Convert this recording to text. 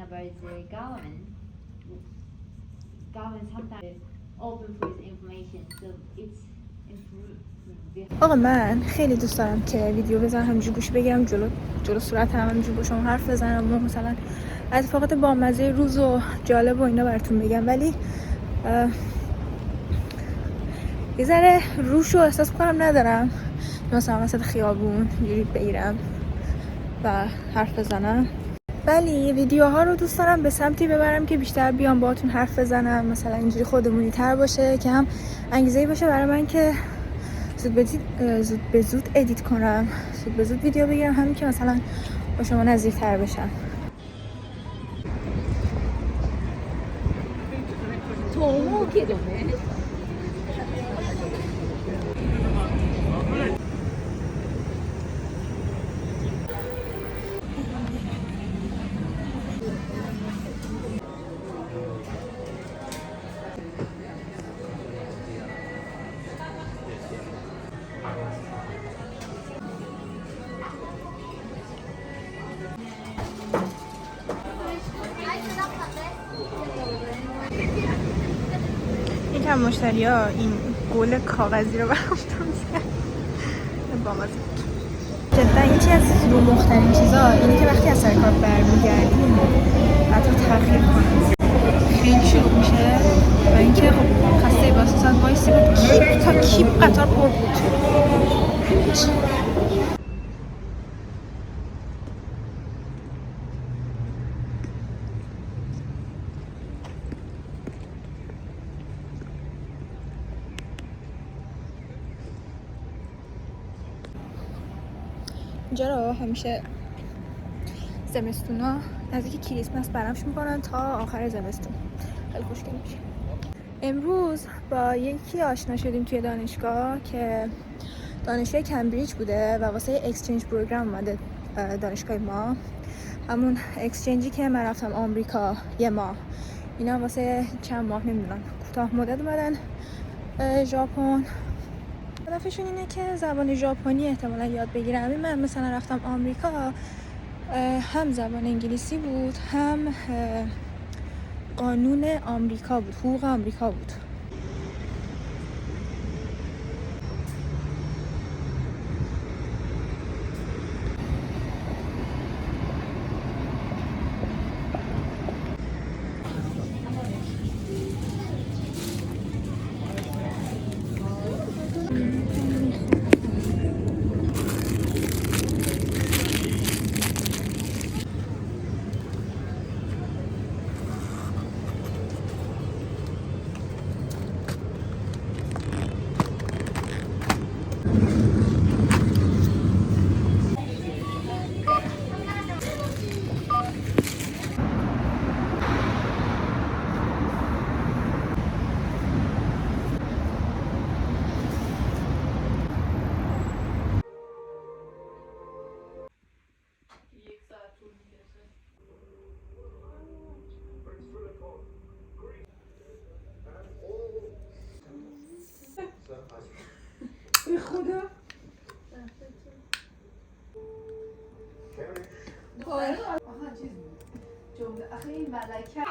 about the government sometimes open for this information, so it's improved. آقا من خیلی دوست دارم که ویدیو بزنم همینجوری گوش بگیرم جلو صورت همینجوری با شما حرف بزنم و مثلا اتفاقات بامزه روز و جالب و اینا براتون بگم، ولی یه ذره روشو احساس کنم ندارم مثلا وسط خیابون جوری بگیرم و حرف بزنم، ولی ویدیوها رو دوست دارم به سمتی ببرم که بیشتر بیام باهاتون حرف بزنم، مثلا اینجوری خودمونی تر باشه که هم انگیزه‌ای باشه برای من که زود به زود ادیت کنم، زود به زود ویدیو بگیرم، همین که مثلا با شما نزدیک تر بشم. یکم مشتری ها این گل کاغذی رو برام می‌زنن بامزه بود. جدا یکی از مختلفین چیزا اینه که وقتی از سر کار برمیگردیم قطار تاخیر کنه، خیلی شلوغ میشه و اینکه خب خسته واسه ساعت وایسی تا کیپ قطار پر بود. اینجا رو همیشه زمستونا نزدیک کریسمس بنفش میکنن تا آخر زمستون، خیلی خوشگل میشه. امروز با یکی آشنا شدیم توی دانشگاه که دانشگاه کمبریج بوده و واسه اکسچنج پروگرام اومده دانشگاه ما، همون اکسچنجی که من رفتم آمریکا یه ماه، اینا واسه چند ماه نمیدونم کوتاه مدت اومدن ژاپن. هدفشون اینه که زبان ژاپنی احتمالا یاد بگیرم. من مثلا رفتم آمریکا، هم زبان انگلیسی بود، هم قانون آمریکا بود، حقوق آمریکا بود. به خدا آها چیز بود جمله آخه این ملکه